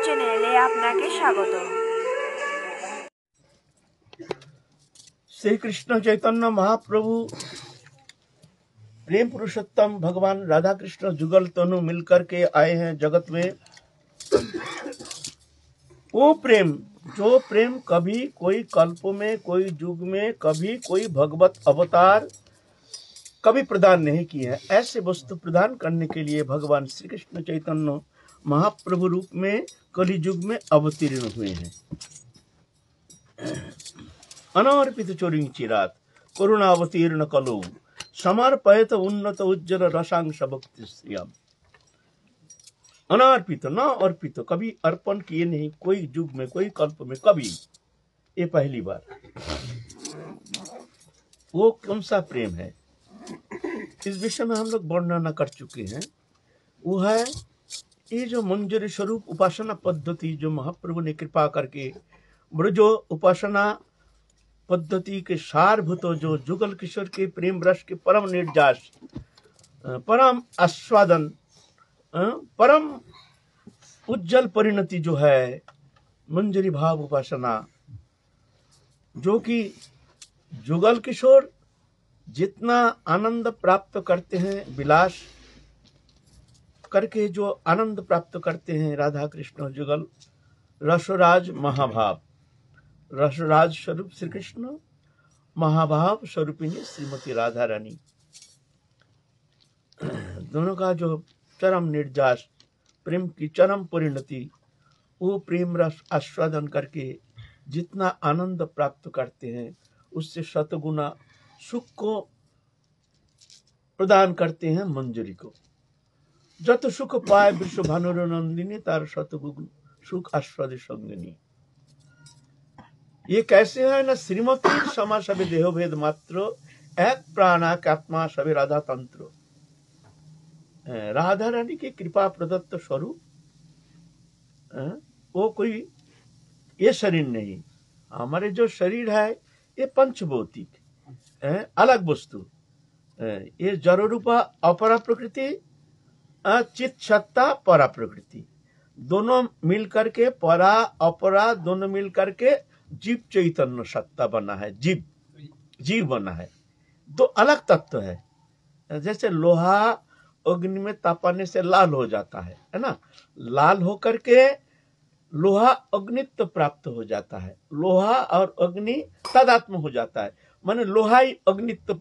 চ্যানেলে আপনাকে স্বাগত। श्री कृष्ण चैतन्य महाप्रभु प्रेम पुरुषोत्तम भगवान राधा कृष्ण जुगल तनु मिलकर के आए हैं जगत में। वो प्रेम जो प्रेम कभी कोई कल्प में, कोई युग में, कभी कोई भगवत अवतार कभी प्रदान नहीं किए हैं, ऐसे वस्तु प्रदान करने के लिए भगवान श्री कृष्ण चैतन्य महाप्रभु रूप में कलि युग में अवतीर्ण हुए हैं। अनार्पित चोरिंग चिरात करुणावतीर्ण कलो समर्पयत उन्नत उज्जवल रसांश भक्ति श्रियम। अनार्पित न अर्पित, कभी अर्पण किए नहीं, कोई युग में, कोई कल्प में, कभी, ये पहली बार। वो कौन सा प्रेम है, इस विषय में हम लोग वर्णना कर चुके हैं। वो है ये जो मंजरी स्वरूप उपासना पद्धति जो महाप्रभु ने कृपा करके जो उपासना पद्धति के सारभूत जो जुगल किशोर के प्रेम रस के परम निर्जास, परम आस्वादन, परम उज्जवल परिणति जो है मंजरी भाव उपासना, जो कि जुगल किशोर जितना आनंद प्राप्त करते हैं, विलास करके जो आनंद प्राप्त करते हैं, राधा कृष्ण जुगल रसराज महाभाव, रसराज स्वरूप श्री कृष्ण, महाभाव स्वरूपिणी श्रीमती राधा रानी, दोनों का जो चरम निर्जास प्रेम की चरम परिणति, वो प्रेम रस आस्वादन करके जितना आनंद प्राप्त करते हैं, उससे शतगुना सुख को प्रदान करते हैं मंजरी को। जत सुख पाए विश्व भानुर नंदिनी तार शतगुण सुख आस्वादे संगिनी। ये कैसे है ना, श्रीमती समा सभी देहो भेद मात्र एक प्राणा आत्मा सभी राधा तंत्र। राधा रानी की कृपा प्रदत्त स्वरूप, वो कोई ये शरीर नहीं, हमारे जो शरीर है ये पंचभौतिक अलग वस्तु, ये जड़ रूपा अपरा प्रकृति, चित सत्ता परा प्रकृति, दोनों मिलकर के परा अपरा दोनों मिलकर के जीव चैतन्य सत्ता बना है, जीव बना है। दो अलग तत्व है। जैसे लोहा अग्नि में तापने से लाल हो जाता है ना, लाल होकर के लोहा अग्नित्व प्राप्त हो जाता है, लोहा और अग्नि तादात्म्य हो जाता है, माने लोहा ही अग्नित्व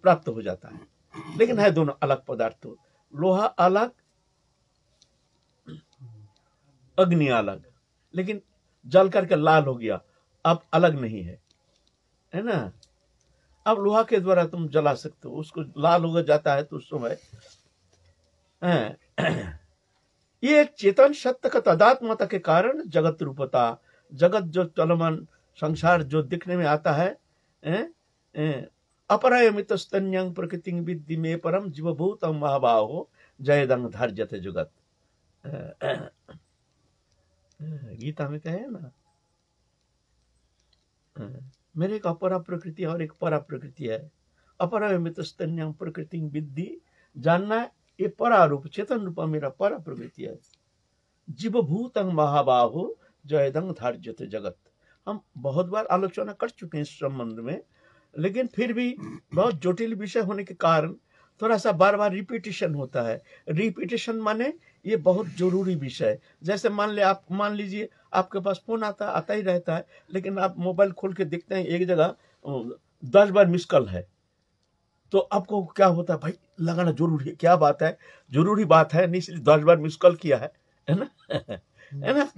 प्राप्त हो जाता है, लेकिन है दोनों अलग पदार्थ। लोहा अलग, अग्नि अलग, लेकिन जल करके लाल हो गया, अब अलग नहीं है, है ना। अब लोहा के द्वारा तुम जला सकते हो, उसको लाल हो जाता है तो उस समय ये चेतन सत्य का तदात्मता के कारण जगत रूपता, जगत जो चलमान संसार जो दिखने में आता है, अपरायमित स्तन्यं प्रकृति विद्धि में परम जीवभूतम महाभाहो जयदंग धार्यते जुगत। गीता में कहे ना, मेरे एक अपरा प्रकृति और एक परा प्रकृति है। अपरायमित स्तन्यं प्रकृति विद्धि, जानना ये परा रूप चेतन रूपा मेरा परा प्रकृति है। जीवभूतंग महाबाहो जयदंग धार्यते जगत। हम बहुत बार आलोचना कर चुके हैं इस संबंध में, लेकिन फिर भी बहुत जटिल विषय होने के कारण थोड़ा सा बार बार रिपीटिशन होता है। रिपीटिशन माने ये बहुत जरूरी विषय। जैसे मान लीजिए आपके पास फोन आता ही रहता है, लेकिन आप मोबाइल खोल के देखते हैं एक जगह 10 बार मिस कॉल है, तो आपको क्या होता है, भाई लगाना जरूरी है, क्या बात है, जरूरी बात है, इसलिए 10 बार मिस कॉल किया है ना है ना,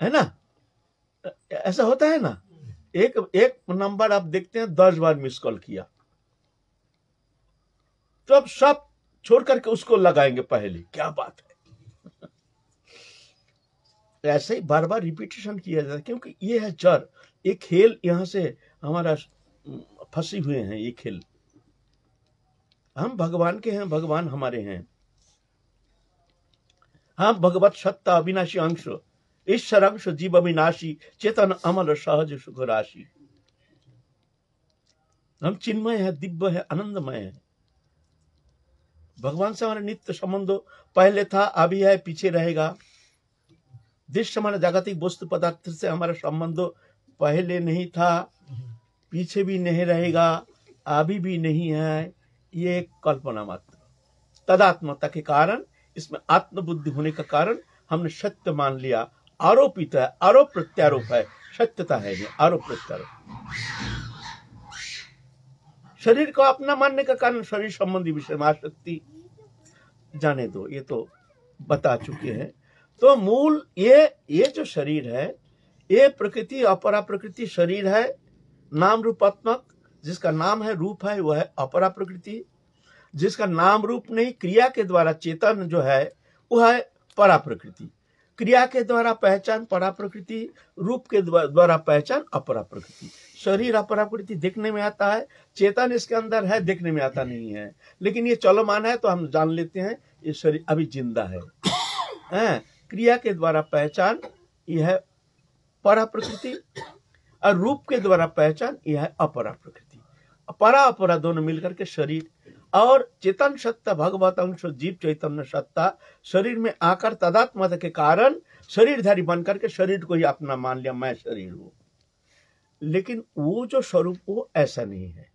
है ना, ऐसा होता है ना। एक नंबर आप देखते हैं 10 बार मिस कॉल किया, तो अब सब छोड़ करके उसको लगाएंगे पहले, क्या बात है। ऐसे ही बार बार रिपीटेशन किया जाता है, क्योंकि ये है जड़, ये खेल यहाँ से हमारा फंसी हुए हैं। ये खेल हम भगवान के हैं, भगवान हमारे हैं। हम भगवत सत्ता अविनाशी अंश, ईश्वर अंश जीव अविनाशी, चेतन अमल सहज सुख राशि। हम चिन्मय है, दिव्य है, आनंदमय है। भगवान से हमारा नित्य संबंध पहले था, अभी है, पीछे रहेगा। दृश्य माने जागतिक वस्तु पदार्थ से हमारा संबंध पहले नहीं था, पीछे भी नहीं रहेगा, अभी भी नहीं है। ये एक कल्पना मात्र। तदात्मता के कारण, इसमें आत्मबुद्धि होने का कारण हमने सत्य मान लिया। आरोपित है, आरोप प्रत्यारोप है, सत्यता है नहीं, आरोप प्रत्यारोप। शरीर को अपना मानने का कारण शरीर संबंधी विषय में आसक्ति, जाने दो, ये तो बता चुके हैं। तो मूल ये जो शरीर है, ये प्रकृति अपरा प्रकृति शरीर है, नाम रूपात्मक। जिसका नाम है, रूप है, वह है अपरा प्रकृति। जिसका नाम रूप नहीं, क्रिया के द्वारा चेतन जो है वह है परा प्रकृति। क्रिया के द्वारा पहचान परा प्रकृति, रूप के द्वारा पहचान अपरा प्रकृति। शरीर अपरा प्रकृति देखने में आता है, चेतन इसके अंदर है, देखने में आता नहीं है। लेकिन ये चलमान है तो हम जान लेते हैं ये शरीर अभी जिंदा है। क्रिया के द्वारा पहचान यह है परा प्रकृति, और रूप के द्वारा पहचान यह है अपरा प्रकृति। परा अपरा दोनों मिलकर के शरीर और चेतन सत्ता, भगवत अंश जीव चैतन्य सत्ता शरीर में आकर तदात्मता के कारण शरीरधारी बनकर के शरीर को ही अपना मान लिया, मैं शरीर हूं। लेकिन वो जो स्वरूप वो ऐसा नहीं है,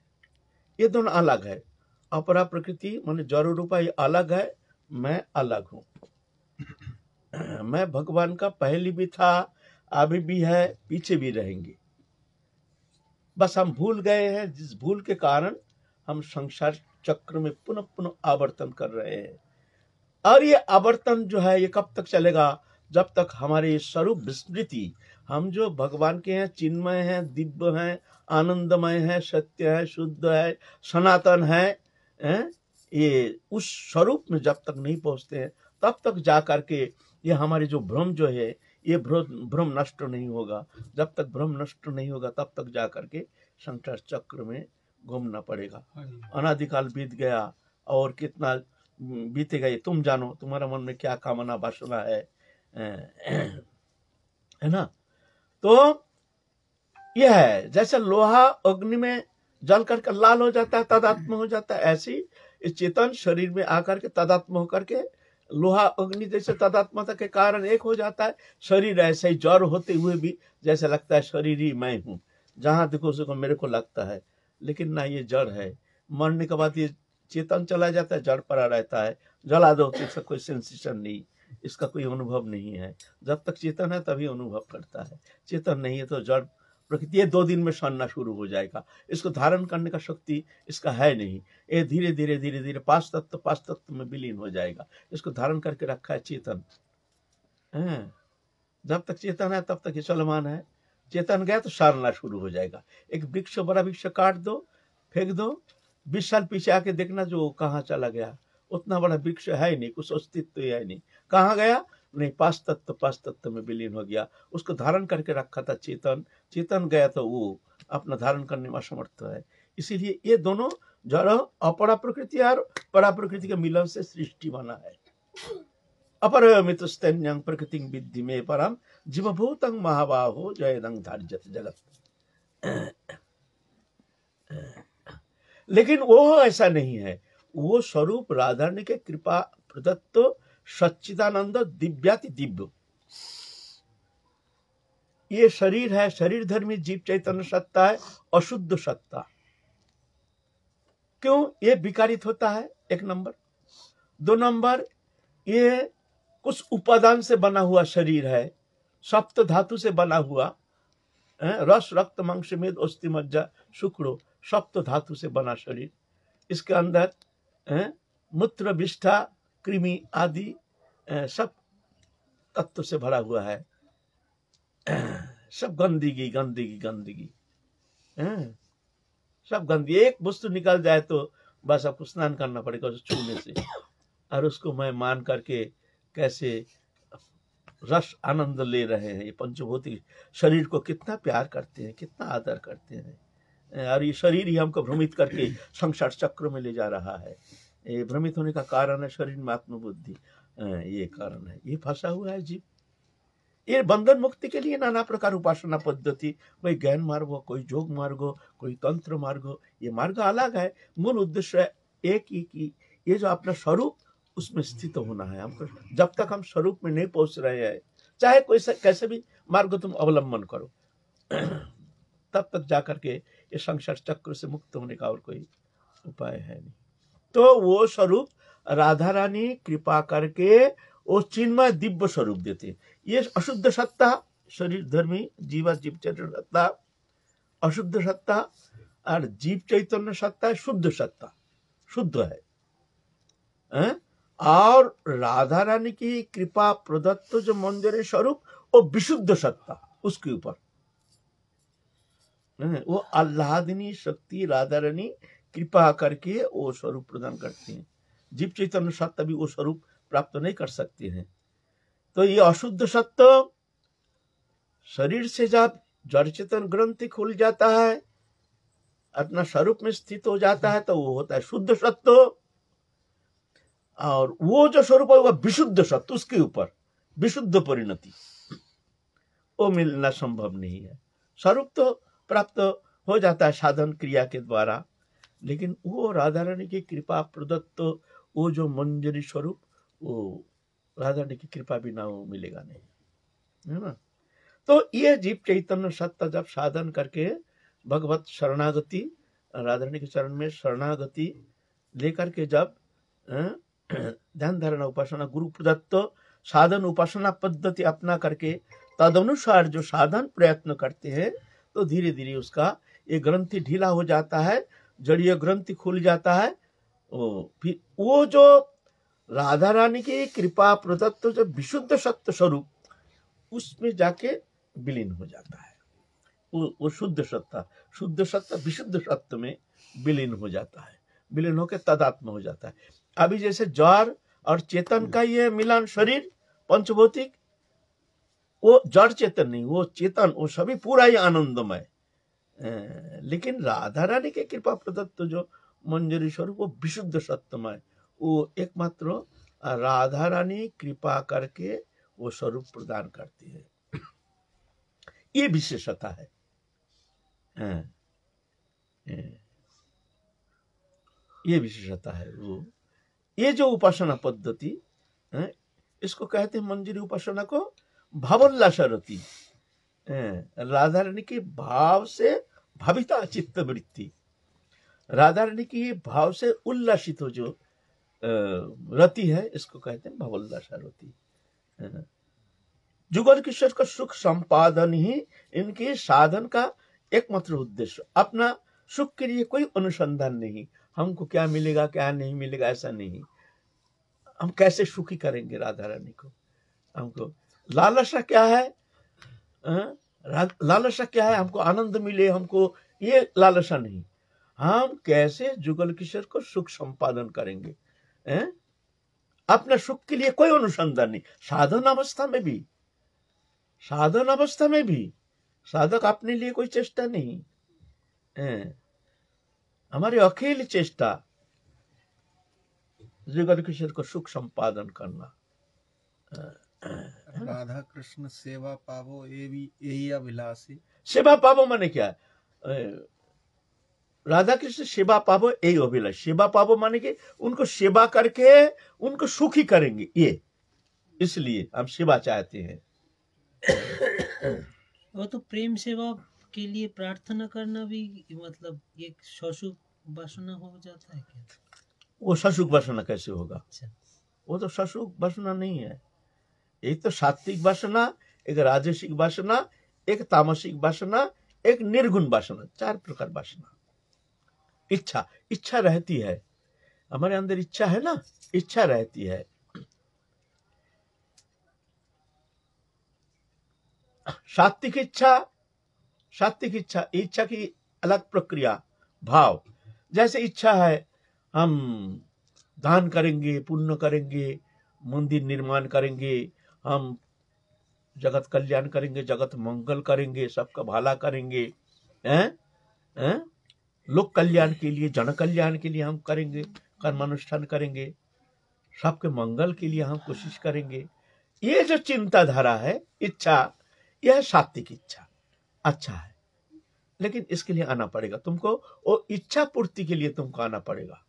ये दोनों अलग है। अपरा प्रकृति माने जड़ रूपा ये अलग है, मैं अलग हूं। मैं भगवान का पहले भी था, अभी भी है, पीछे भी रहेंगे। बस हम भूल गए हैं, जिस भूल के कारण हम संसार चक्र में पुनः पुनः आवर्तन कर रहे हैं। और ये आवर्तन जो है ये कब तक चलेगा? जब तक हमारे ये स्वरूप विस्मृति, हम जो भगवान के हैं, चिन्मय हैं, दिव्य हैं, आनंदमय है, सत्य है, शुद्ध है, सनातन है, ये उस स्वरूप में जब तक नहीं पहुंचते हैं तब तक जा करके ये हमारे जो भ्रम जो है ये भ्रम नष्ट नहीं होगा। जब तक भ्रम नष्ट नहीं होगा तब तक जा करके संसार चक्र में घूमना पड़ेगा। अनादिकाल बीत गया और कितना बीतेगा ये तुम जानो, तुम्हारा मन में क्या कामना वासना है ना। तो यह है जैसे लोहा अग्नि में जल करके लाल हो जाता है, तदात्म हो जाता है, ऐसे इस चेतन शरीर में आकर के तदात्म होकर के लोहा अग्नि जैसे तदात्मता के कारण एक हो जाता है। शरीर ऐसे ही जड़ होते हुए भी जैसे लगता है शरीर ही मैं हूँ, जहां देखो उसको मेरे को लगता है, लेकिन ना ये जड़ है। मरने के बाद ये चेतन चला जाता है, जड़ पड़ा रहता है। जला दो तो इसका कोई सेंसेशन नहीं, इसका कोई अनुभव नहीं है। जब तक चेतन है तभी अनुभव करता है, चेतन नहीं है तो जड़ प्रकृति। ये 2 दिन में सड़ना शुरू हो जाएगा, इसको धारण करने का शक्ति इसका है नहीं। ये धीरे धीरे धीरे धीरे 5 तत्व में विलीन हो जाएगा। इसको धारण करके रखा है चेतन। जब तक चेतन है तब तक ये चलमान है। चेतन गया तो सड़ना शुरू हो जाएगा। एक वृक्ष, बड़ा वृक्ष काट दो, फेंक दो, 20 साल पीछे आके देखना जो कहाँ चला गया। उतना बड़ा वृक्ष है ही नहीं, कुछ अस्तित्व है नहीं, कहाँ गया? नहीं, 5 तत्व में विलीन हो गया। उसको धारण करके रखा था चेतन, चेतन गया तो वो अपना धारण करने में असमर्थ है। इसीलिए ये दोनों जड़ अपरा प्रकृति और परा प्रकृति के मिलन से सृष्टि बना है। अपरमितस्तन्यं प्रकृति विद्धि में परम जीवभूतं महाबाहो जयदं धार्यत जगत। लेकिन वो ऐसा नहीं है। वो स्वरूप राधारणी के कृपा प्रदत्त सच्चिदानंद दिव्याति दिव्य। ये शरीर है, शरीर धर्मी जीव चैतन्य सत्ता है, अशुद्ध सत्ता। क्यों ये विकारित होता है? 1 नंबर। 2 नंबर, ये कुछ उपादान से बना हुआ शरीर है, सप्त धातु से बना हुआ, रस रक्त मांस मेद अस्थि मज्जा शुक्र, सप्त धातु से बना शरीर। इसके अंदर मूत्र विष्ठा कृमि आदि सब तत्व से भरा हुआ है। सब गंदगी गंदगी गंदगी, सब गंदगी। एक वस्तु निकल जाए तो बस आपको स्नान करना पड़ेगा उसे छूने से, और उसको मैं मान करके कैसे रस आनंद ले रहे हैं। ये पंचभौतिक शरीर को कितना प्यार करते हैं, कितना आदर करते हैं, और ये शरीर ही हमको भ्रमित करके संसार चक्र में ले जा रहा है। ये भ्रमित होने का कारण है शरीर में आत्मबुद्धि, ये कारण है। ये फंसा हुआ है जीव। ये बंधन मुक्ति के लिए नाना प्रकार उपासना पद्धति, कोई ज्ञान मार्ग हो, कोई योग मार्ग हो, कोई तंत्र मार्ग हो, ये मार्ग अलग है। मूल उद्देश्य एक ही कि ये जो अपना स्वरूप उसमें स्थित होना है हमको। जब तक हम स्वरूप में नहीं पहुंच रहे हैं, चाहे कोई कैसे भी मार्ग तुम अवलंबन करो, तब तक जाकर के ये संसार चक्र से मुक्त होने का और कोई उपाय है नहीं। तो वो स्वरूप राधा रानी कृपा करके वो चिन्मय दिव्य स्वरूप देते। ये अशुद्ध सत्ता शरीर धर्मी जीवा जीव चैतन्य सत्ता अशुद्ध सत्ता, और जीव चैतन्य सत्ता शुद्ध सत्ता, शुद्ध है, हैं? और राधा रानी की कृपा प्रदत्त जो मंजरी स्वरूप वो विशुद्ध सत्ता, उसके ऊपर वो आह्लादिनी शक्ति राधा रानी कृपा करके वो स्वरूप प्रदान करते हैं। जीव चैतन्य सत्ता भी वो स्वरूप प्राप्त नहीं कर सकते हैं। तो ये अशुद्ध सत्व शरीर से जब जड़ चेतन ग्रंथि खुल जाता है, अपना स्वरूप में स्थित हो जाता है, तो वो होता है शुद्ध सत्व। और वो जो स्वरूप है वो विशुद्ध सत्व, उसके ऊपर विशुद्ध परिणति वो मिलना संभव नहीं है। स्वरूप तो प्राप्त हो जाता है साधन क्रिया के द्वारा, लेकिन वो राधा रानी की कृपा प्रदत्त वो जो मंजरी स्वरूप, वो राधा रानी की कृपा बिना वो मिलेगा नहीं, है ना। तो ये जीव चैतन्य सत्ता जब साधन करके भगवत शरणागति, राधा रानी के चरण में शरणागति लेकर के जब ध्यान धारणा उपासना गुरु प्रदत्त साधन उपासना पद्धति अपना करके तदनुसार जो साधन प्रयत्न करते हैं, तो धीरे धीरे उसका ये ग्रंथि ढीला हो जाता है, जड़ीय ग्रंथि खुल जाता है। फिर वो जो राधा रानी की कृपा प्रदत्त जो विशुद्ध सत्य स्वरूप, उसमें जाके विलीन हो जाता है। वो शुद्ध सत्ता विशुद्ध सत्य में विलीन हो जाता है, विलीन होकर तदात्म हो जाता है। अभी जैसे जड़ और चेतन का ये मिलन शरीर पंचभौतिक, वो जड़ चेतन नहीं, वो चेतन, वो सभी पूरा ही आनंदमय। लेकिन राधा रानी के कृपा प्रदत्त जो मंजरी स्वरूप वो विशुद्ध सत्यमय, वो एकमात्र राधा रानी कृपा करके वो स्वरूप प्रदान करती है। ये विशेषता है। ये विशेषता है। वो ये जो उपासना पद्धति है, इसको कहते हैं मंजरी उपासना को भावोल्लासरति, राधा रानी के भाव से भाविता चित्त वृत्ति, राधा रानी की भाव से उल्लासित हो जो रति है, इसको कहते हैं भावोल्लासरति। जुगल किशोर का सुख संपादन ही इनके साधन का एकमात्र उद्देश्य। अपना सुख के लिए कोई अनुसंधान नहीं, हमको क्या मिलेगा क्या नहीं मिलेगा ऐसा नहीं, हम कैसे सुखी करेंगे राधा रानी को। हमको लालसा क्या है, लालसा क्या है, हमको आनंद मिले, हमको ये लालसा नहीं, हम कैसे जुगल किशोर को सुख संपादन करेंगे। अपने सुख के लिए कोई अनुसंधान नहीं। साधन अवस्था में भी साधक अपने लिए कोई चेष्टा नहीं, हमारी अकेली चेष्टा जुगल किशोर को सुख संपादन करना। राधा कृष्ण सेवा पावो यही अभिलाषी। सेवा पावो माने क्या है? राधा कृष्ण सेवा पावो यही अभिलाष। सेवा पावो माने कि उनको सेवा करके उनको सुखी करेंगे, ये इसलिए हम सेवा चाहते हैं। वो तो प्रेम सेवा के लिए प्रार्थना करना भी मतलब एक शौसुक वासना हो जाता है क्या? वो शशुक वासना कैसे होगा? अच्छा, वो तो शशुक वासना नहीं है। एक तो सात्विक वासना, एक राजसिक वासना, एक तामसिक वासना, एक निर्गुण वासना, 4 प्रकार वासना। इच्छा रहती है, हमारे अंदर इच्छा है ना, इच्छा रहती है। सात्विक इच्छा की अलग प्रक्रिया, भाव। जैसे इच्छा है हम दान करेंगे, पुण्य करेंगे, मंदिर निर्माण करेंगे, हम जगत कल्याण करेंगे, जगत मंगल करेंगे, सबका भला करेंगे, हैं? लोक कल्याण के लिए, जन कल्याण के लिए हम करेंगे, कर्मानुष्ठान करेंगे, सबके मंगल के लिए हम कोशिश करेंगे। ये जो चिंताधारा है, इच्छा, यह सात्विक इच्छा अच्छा है, लेकिन इसके लिए आना पड़ेगा तुमको, वो इच्छा पूर्ति के लिए तुमको आना पड़ेगा।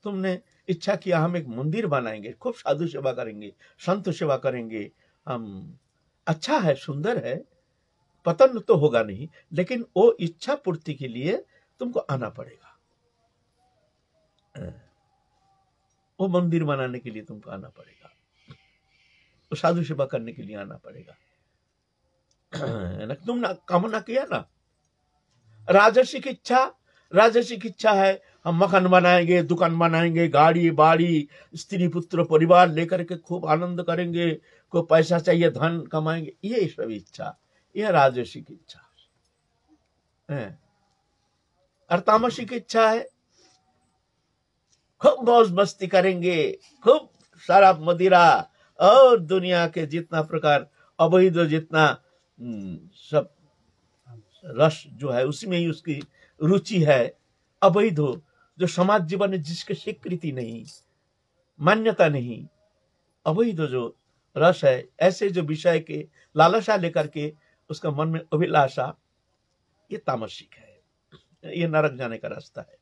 तुमने इच्छा किया हम एक मंदिर बनाएंगे, खूब साधु सेवा करेंगे, संत सेवा करेंगे, हम अच्छा है, सुंदर है, पतन तो होगा नहीं, लेकिन वो इच्छा पूर्ति के लिए तुमको आना पड़ेगा। वो मंदिर बनाने के लिए तुमको आना पड़ेगा, वो साधु सेवा करने के लिए आना पड़ेगा। तुम ना कामना किया ना, राजसिक इच्छा है हम मकान बनाएंगे, दुकान बनाएंगे, गाड़ी बाड़ी, स्त्री पुत्र परिवार लेकर के खूब आनंद करेंगे, को पैसा चाहिए, धन कमाएंगे, ये सब इच्छा, यह राजसिक इच्छा है। और तामसिक इच्छा है खूब मौज मस्ती करेंगे, खूब शराब मदिरा और दुनिया के जितना प्रकार अवैध जितना सब रस जो है उसमें ही उसकी रुचि है। अवैध हो जो समाज जीवन में जिसकी स्वीकृति नहीं, मान्यता नहीं, अवैध जो रस है, ऐसे जो विषय के लालसा लेकर के उसका मन में अभिलाषा, ये तामसिक है, ये नरक जाने का रास्ता है।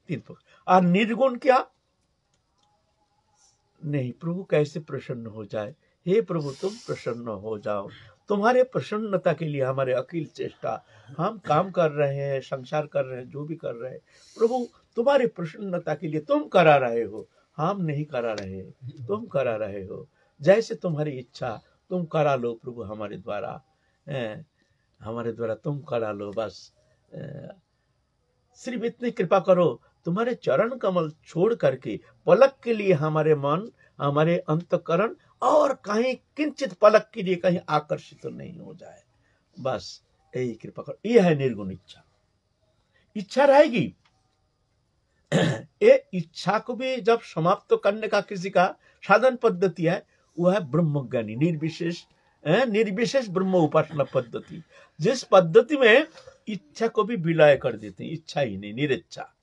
तीन प्रकार। और निर्गुण क्या नहीं, प्रभु कैसे प्रसन्न हो जाए, हे प्रभु तुम प्रसन्न हो जाओ, तुम्हारे प्रसन्नता के लिए हमारे अखिल चेष्टा, हम काम कर रहे हैं, संसार कर रहे हैं, जो भी कर रहे हैं, प्रभु तुम्हारे प्रसन्नता के लिए तुम करा रहे हो, हम नहीं करा रहे, तुम करा रहे हो। जैसे तुम्हारी इच्छा तुम करा लो प्रभु, हमारे द्वारा तुम करा लो, बस सिर्फ इतनी कृपा करो, तुम्हारे चरण कमल छोड़ करके पलक के लिए हमारे मन, हमारे अंतकरण और कहीं किंचित पलक के लिए कहीं आकर्षित तो नहीं हो जाए, बस यही कृपा करो। यह है निर्गुण इच्छा। इच्छा रहेगी, ये इच्छा को भी जब समाप्त करने का किसी का साधन पद्धति है, वह है ब्रह्मज्ञानी निर्विशेष ब्रह्म उपासना पद्धति, जिस पद्धति में इच्छा को भी विलय कर देते हैं, इच्छा ही नहीं, निरिच्छा।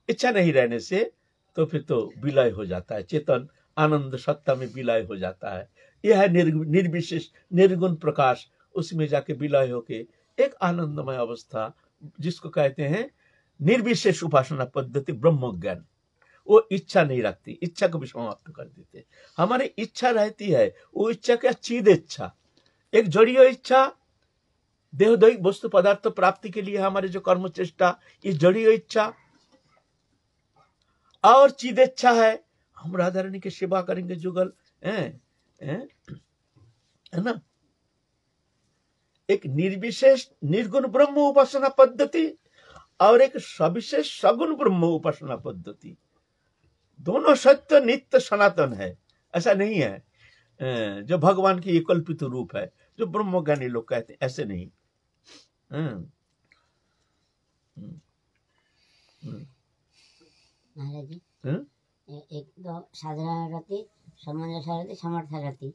इच्छा नहीं रहने से तो फिर तो विलय हो जाता है, चेतन आनंद सत्ता में विलय हो जाता है। यह है निर्विशेष निर्गुण प्रकाश, उसमें जाके विलय होके एक आनंदमय अवस्था, जिसको कहते हैं निर्विशेष उपासना पद्धति ब्रह्म ज्ञान। वो इच्छा नहीं रखती, इच्छा को भी समाप्त कर देते। हमारी इच्छा रहती है, वो इच्छा क्या, चीद इच्छा, एक जड़ीय इच्छा, देहदैहिक वस्तु पदार्थ प्राप्ति के लिए हमारे जो कर्म चेष्टा, ये जड़ीय इच्छा। और चीद इच्छा है, हम राधा रानी की सेवा करेंगे, जुगल है ना। एक निर्विशेष निर्गुण ब्रह्म उपासना पद्धति और एक सविशेष सगुण ब्रह्म उपासना पद्धति, दोनों सत्य नित्य सनातन है। ऐसा नहीं है जो भगवान की एक कल्पित रूप है, जो ब्रह्मज्ञानी लोग कहते हैं, ऐसे नहीं। महाराज जी, एक तो साधारण रति, समंजस रति, समर्थ रति,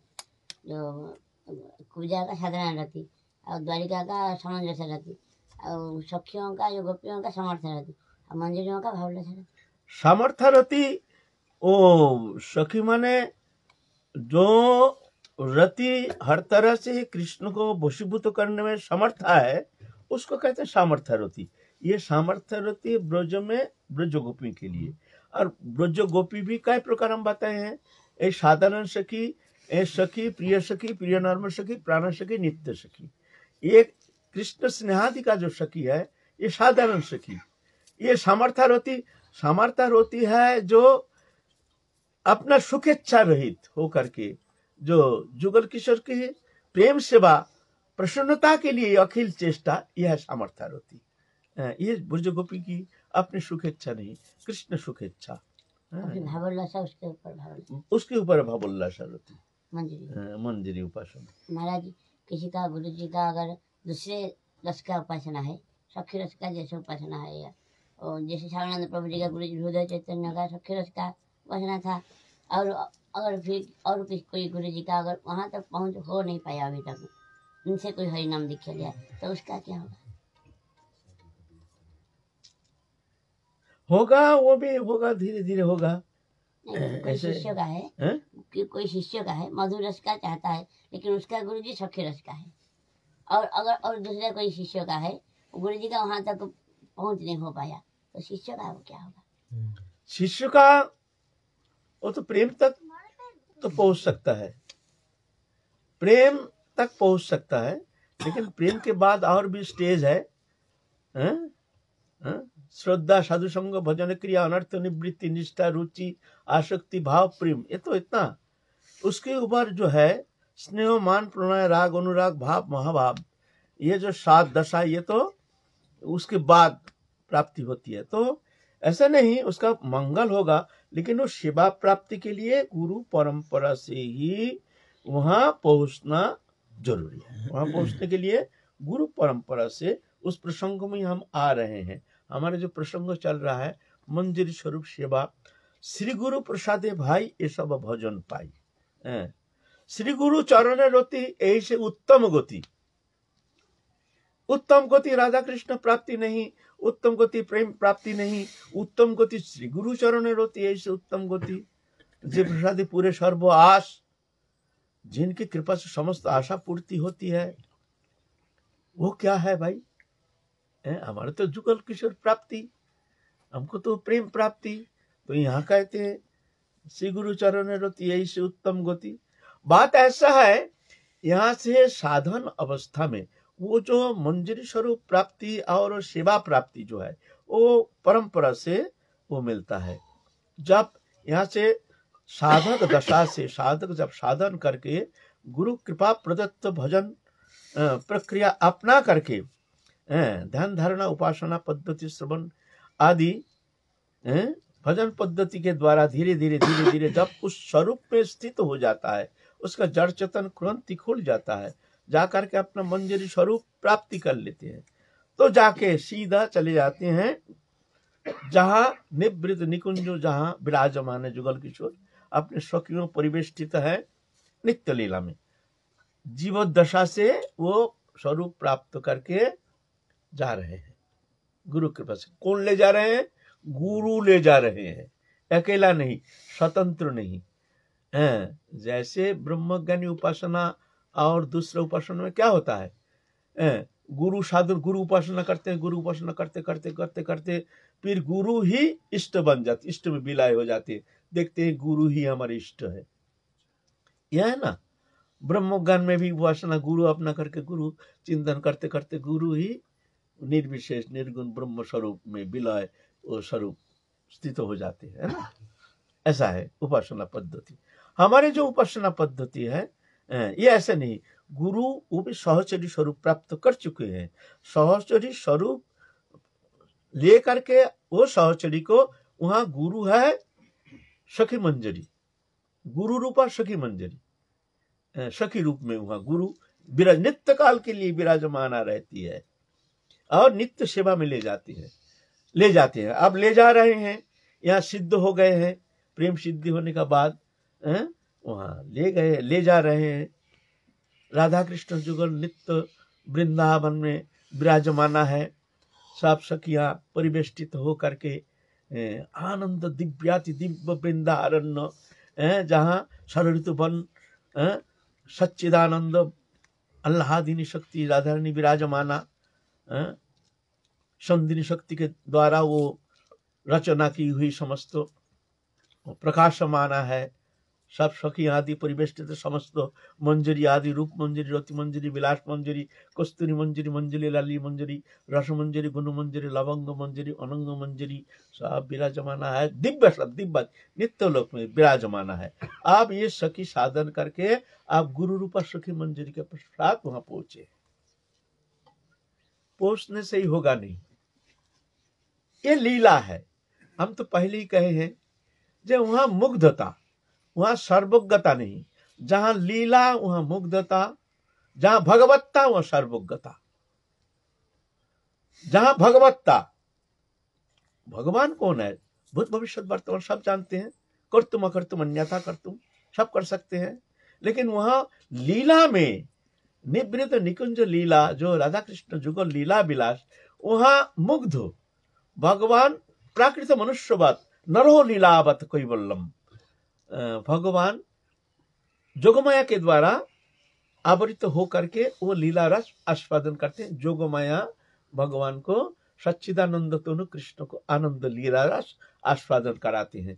जो कुब्जा का साधारण रति और द्वारिका का समंजस रति और सखियों का, जो गोपियों का समर्थ रति और मंजरियों का भावलस रति। समर्थ रति ओ सखी माने जो रति हर तरह से कृष्ण को वशीभूत करने में समर्थ है, उसको कहते हैं सामर्थ्य रति। ये सामर्थ्य रति ब्रज में ब्रज गोपी के लिए, और ब्रज गोपी भी कई प्रकार हम बताए हैं। एक साधारण सखी, एक सखी, प्रिय सखी, प्रिय नर्म सखी, प्राण सखी, नित्य सखी। ये कृष्ण स्नेहादि का जो सखी है, ये साधारण सखी। ये सामर्थ्य रति है जो अपना सुखेच्छा रहित होकर के, जो जुगल किशोर की प्रेम सेवा प्रसन्नता के लिए अखिल चेष्टा, यह है सामर्थ्य रति। ये ब्रज गोपी की अपनी सुखेच्छा नहीं, कृष्ण सुखेच्छा, उसके ऊपर भावोल्लास रति, मंजरी उपासना। महाराज जी, किसी का गुरु जी का अगर दूसरे रस का उपासना है, सखी रस का जैसे उपासना है, या और जैसे श्यामानंद प्रभु जी का गुरु जी हृदय चैतन्य का सखी रस का उपासना था, और अगर फिर और कोई गुरु जी का अगर वहाँ तक पहुँच हो नहीं पाया अभी तक, उनसे कोई हरि नाम दिखा लिया, तो उसका क्या होगा? होगा, वो भी होगा, धीरे धीरे होगा। कोई शिष्य का है कि कोई शिष्य का है, मधुर रस का चाहता है, लेकिन उसका गुरु जी सखी रस का है, और अगर और दूसरे कोई शिष्य का है, गुरु जी का वहां तक पहुंच नहीं हो पाया, तो शिष्य का वो क्या होगा? शिष्य का वो तो प्रेम तक तो पहुंच सकता है, प्रेम तक पहुंच सकता है, लेकिन प्रेम के बाद और भी स्टेज है। हैं? हैं? श्रद्धा, साधु संग, भजन क्रिया, अनर्थ निवृत्ति, निष्ठा, रुचि, आसक्ति, भाव, प्रेम, ये तो इतना। उसके ऊपर जो है स्नेह, मान, प्रणय, राग, अनुराग, भाव, महाभाव, ये जो 7 दशा, ये तो उसके बाद प्राप्ति होती है। तो ऐसा नहीं उसका मंगल होगा, लेकिन वो सेवा प्राप्ति के लिए गुरु परंपरा से ही वहां पहुंचना जरूरी है। वहां पहुंचने के लिए गुरु परंपरा से, उस प्रसंग में हम आ रहे हैं। हमारे जो प्रसंग चल रहा है मंजरी स्वरूप सेवा, श्री गुरु प्रसादे भाई ये सब भजन पाई। श्री गुरु चरण रति ऐसे उत्तम गति। उत्तम गति राधा कृष्ण प्राप्ति नहीं, उत्तम गति प्रेम प्राप्ति नहीं, उत्तम गति श्री गुरु चरण रति ऐसे उत्तम गति। जे प्रसादी पूरे सर्व आस, जिनकी कृपा से समस्त आशा पूर्ति होती है, वो क्या है भाई? हमारे तो जुगल किशोर प्राप्ति, हमको तो प्रेम प्राप्ति। तो यहाँ कहते हैं श्री गुरु चरण रति यही से उत्तम गति। बात ऐसा है, यहाँ से साधन अवस्था में वो जो मंजरी स्वरूप प्राप्ति और सेवा प्राप्ति जो है वो परंपरा से वो मिलता है। जब यहाँ से साधक दशा से साधक जब साधन करके गुरु कृपा प्रदत्त भजन प्रक्रिया अपना करके ध्यान धारणा उपासना पद्धति श्रवण आदि भजन पद्धति के द्वारा धीरे धीरे जब उस स्वरूप में स्थित हो जाता है, उसका जड़ चेतन क्रांति खुल जाता है, जाकर के अपना मंजरी स्वरूप प्राप्ति कर लेते हैं, तो जाके सीधा चले जाते हैं जहां निवृत्त निकुंज, जहां विराजमान है जुगल किशोर अपने सखियों परिवेष्टित है नित्य लीला में। जीव दशा से वो स्वरूप प्राप्त करके जा रहे हैं गुरु कृपा से। कौन ले जा रहे हैं? गुरु ले जा रहे हैं, अकेला नहीं, स्वतंत्र नहीं। जैसे ब्रह्मज्ञानी उपासना और दूसरे उपासना में क्या होता है, गुरु साधु गुरु उपासना करते हैं, गुरु उपासना करते करते करते करते फिर गुरु ही इष्ट बन जाते, इष्ट में विलय हो जाते हैं, देखते हैं गुरु ही हमारे इष्ट है। यह है ना, ब्रह्मज्ञान में भी उपासना गुरु अपना करके गुरु चिंतन करते करते गुरु ही निर्विशेष निर्गुण ब्रह्म स्वरूप में विलय स्वरूप स्थित हो जाते हैं, है ना। ऐसा है उपासना पद्धति। हमारे जो उपासना पद्धति है ये ऐसे नहीं, गुरु वो भी सहचरी स्वरूप प्राप्त कर चुके हैं। सहचरी स्वरूप ले करके वो सहचरी को वहां गुरु है सखी मंजरी, गुरु रूपा सखी मंजरी, सखी रूप में वहां गुरु विराज नित्य काल के लिए विराजमाना रहती है और नित्य सेवा में ले जाते हैं। अब ले जा रहे हैं, यहाँ सिद्ध हो गए हैं, प्रेम सिद्धि होने का बाद वहां ले जा रहे हैं। राधा कृष्ण जुगल नित्य वृंदावन में विराजमाना है, सब सखियां परिवेष्टित हो करके आनंद दिव्याति दिव्य वृंदारण्य, जहाँ सरलित वन सच्चिदानंद आह्लादिनी शक्ति राधारानी विराजमाना, संदिनी शक्ति के द्वारा वो रचना की हुई समस्त प्रकाशमाना है। सब सखी आदि परिवेष्टित समस्त मंजरी आदि रूप मंजरी, रति मंजरी, विलास मंजरी, कस्तूरी मंजरी, मंजरी लाली मंजरी, रस मंजरी, गुण मंजरी, लवंग मंजरी, अनंग मंजरी सब विराजमाना है। दिव्य सब दिव्य नित्य लोक में विराजमाना है। आप ये सखी साधन करके आप गुरु रूपा सखी मंजरी के पश्चात वहां पहुंचे। पहुंचने से ही होगा नहीं, ये लीला है। हम तो पहले ही कहे हैं, जब वहां मुग्धता, वहां सर्वज्ञता नहीं, जहां लीला वहां मुग्धता, जहां भगवत्ता वहां सर्वज्ञता। जहां भगवत्ता, भगवान कौन है? भूत भविष्य वर्तमान सब जानते हैं, कर्तुम अकर्तुम अन्यथा कर्तुम सब कर सकते हैं, लेकिन वहां लीला में निवृत्त निकुंज लीला जो राधा कृष्ण जुगल लीला विलास, वहां मुग्ध भगवान प्राकृत मनुष्यवत नरो लीलावत कैवल्यम, भगवान जोगमाया के द्वारा आवृत हो करके वो लीला रस आस्वादन करते हैं। जोगमाया भगवान को सच्चिदानंद तनु कृष्ण को आनंद लीला रस आस्वादन कराते हैं।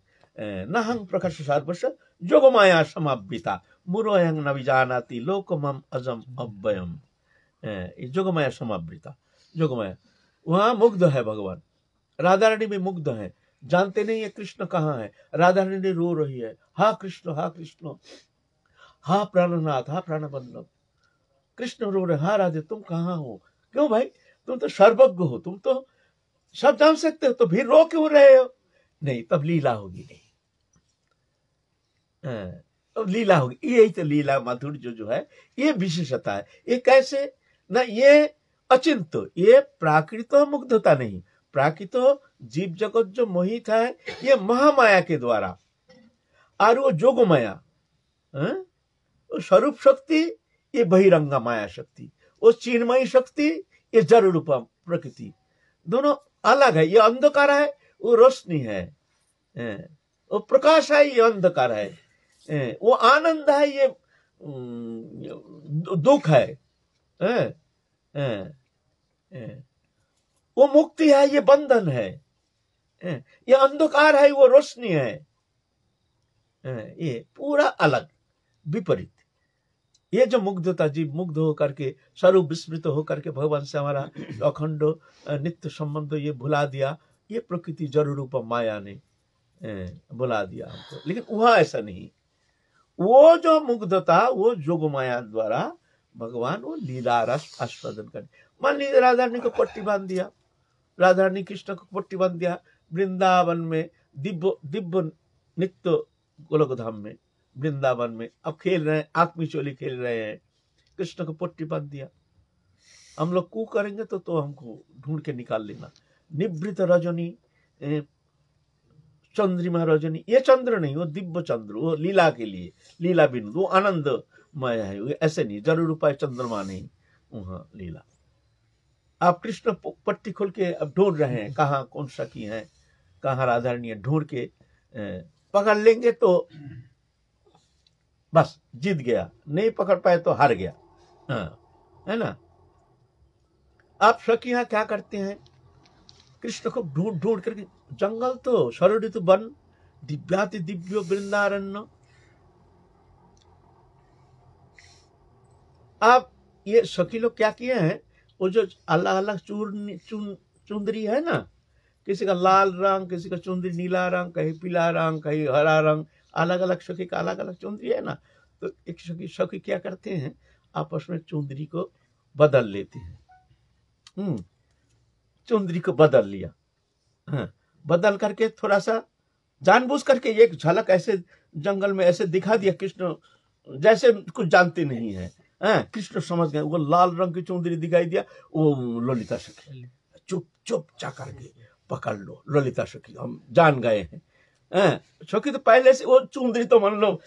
न हंग प्रकाश सर्वस्व जोगमाया समावृता मुरोयं न विजानाति लोकमम अजम अव्ययम। जोगमाया समावृता, जोगमाया, वहां मुग्ध है भगवान, राधा रानी भी मुग्ध है, जानते नहीं है कृष्ण कहाँ है। राधा रानी रो रही है, हा कृष्ण, हा कृष्ण, हा प्राणनाथ, हा प्राणवल्लभ। कृष्ण रो रहे, हा राधे तुम कहाँ हो? क्यों भाई, तुम तो सर्वज्ञ हो, तुम तो सब जान सकते हो, तो फिर रो क्यों रहे हो? नहीं, तब लीला होगी। नहीं, अब लीला होगी। यही तो लीला माधुर्य जो है, ये विशेषता है। ये कैसे ना, ये अचिंत, ये प्राकृत मुग्धता नहीं। प्राकृत जीव जगत जो मोहित है, ये महामाया के द्वारा, और वो जोग माया, स्वरूप शक्ति, ये बहिरंगा माया शक्ति, वो चिन्मयी शक्ति, ये जड़ रूप प्रकृति, दोनों अलग है। ये अंधकार है, वो रोशनी है। वो प्रकाश है, ये अंधकार है। वो आनंद है, ये दुख है। वो मुक्ति है, ये बंधन है। ये अंधकार है, वो रोशनी है। ये पूरा अलग, विपरीत। ये जो मुग्धता, जीव मुग्ध होकर के, स्वरूप विस्मृत होकर के भगवान से हमारा अखंड नित्य संबंध ये भुला दिया, ये प्रकृति जड़ रूप माया ने बुला दिया हमको। लेकिन वहां ऐसा नहीं। वो जो मुग्धता, वो जोग माया द्वारा भगवान वो लीला रस आस्वादन कर। मान लीजिए राधा रानी को पट्टी बांध दिया, राधा रानी कृष्ण को पट्टी बांध दिया वृंदावन में, दिव्य नित्य गोलोक धाम में, वृंदावन में अब खेल रहे हैं, आंख मिचोली खेल रहे हैं, कृष्ण को पट्टी बांध दिया। हम लोग कू करेंगे तो हमको ढूंढ के निकाल लेना। निवृत रजनी, चंद्रिमा रजनी, ये चंद्र नहीं, वो दिव्य चंद्र, वो लीला के लिए, लीला बिंदु, वो आनंदमय है। वो ऐसे नहीं जरूर उपाय चंद्रमा नहीं, वहां लीला। आप कृष्ण पट्टी खोल के अब ढूंढ रहे हैं, कहाँ कौन सखी है, कहाँ राधा रानी है, ढूंढ के पकड़ लेंगे तो बस जीत गया, नहीं पकड़ पाए तो हार गया। है ना। आप सखियां क्या करते हैं, कृष्ण को ढूंढ ढूंढ करके, जंगल तो शरण्य तो वन, दिव्याति दिव्यो वृंदारण्य। आप ये सखी लोग क्या किए हैं, वो जो अलग अलग चुंदरी है ना, किसी का लाल रंग, किसी का चुंदरी नीला रंग, कहीं पीला रंग, कहीं हरा रंग, अलग अलग सखी का अलग अलग चुंदरी है ना। तो एक सखी क्या करते हैं, आपस में चुंदरी को बदल लेते हैं। चुंदरी को बदल लिया, बदल करके थोड़ा सा जानबूझ करके एक झलक ऐसे जंगल में ऐसे दिखा दिया, कृष्ण जैसे कुछ जानते नहीं है। कृष्ण समझ गए, वो लाल रंग की चुंदरी दिखाई दिया, वो ललिता सखी, चुप चुप जा करके पकड़ लो, ललिता सखी हम जान गए हैं। सखी तो पहले से वो चुंदरी तो मान लो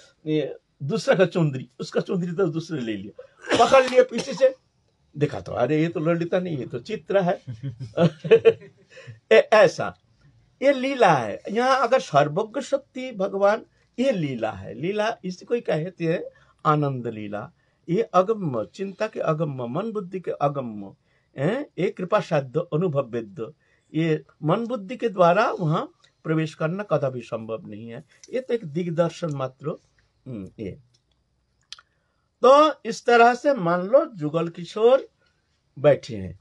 दूसरा का चुंदरी, उसका चुंदरी तो दूसरे ले लिया, पकड़ लिया पीछे से, देखा तो अरे ये तो ललिता नहीं, ये तो चित्र है। ऐसा ये लीला है। यहाँ अगर सर्वज्ञ शक्ति भगवान, ये लीला है। लीला इसको ही कहते हैं आनंद लीला। ये अगम्य, चिंता के अगम्य, मन बुद्धि के अगम्य, ये कृपा साध्य अनुभव वेद्य, ये मन बुद्धि के द्वारा वहां प्रवेश करना कदापि संभव नहीं है। ये तो एक दिग्दर्शन मात्र। ये तो इस तरह से मान लो जुगल किशोर बैठे हैं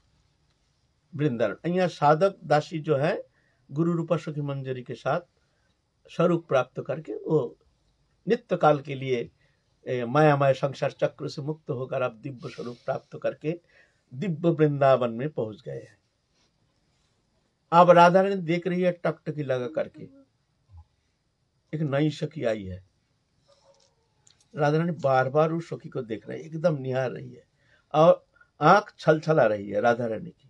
वृंदावन। यहाँ साधक दासी जो है गुरु रूपा सखी मंजरी के साथ स्वरूप प्राप्त करके वो नित्य काल के लिए मायामय संसार चक्र से मुक्त होकर आप दिव्य स्वरूप प्राप्त करके दिव्य वृंदावन में पहुंच गए हैं। अब राधा रानी देख रही है टकटकी लगा करके, एक नई सखी आई है। राधा रानी बार बार उस सखी को देख रही है, एकदम निहार रही है और आंख छलछला रही है राधा रानी की,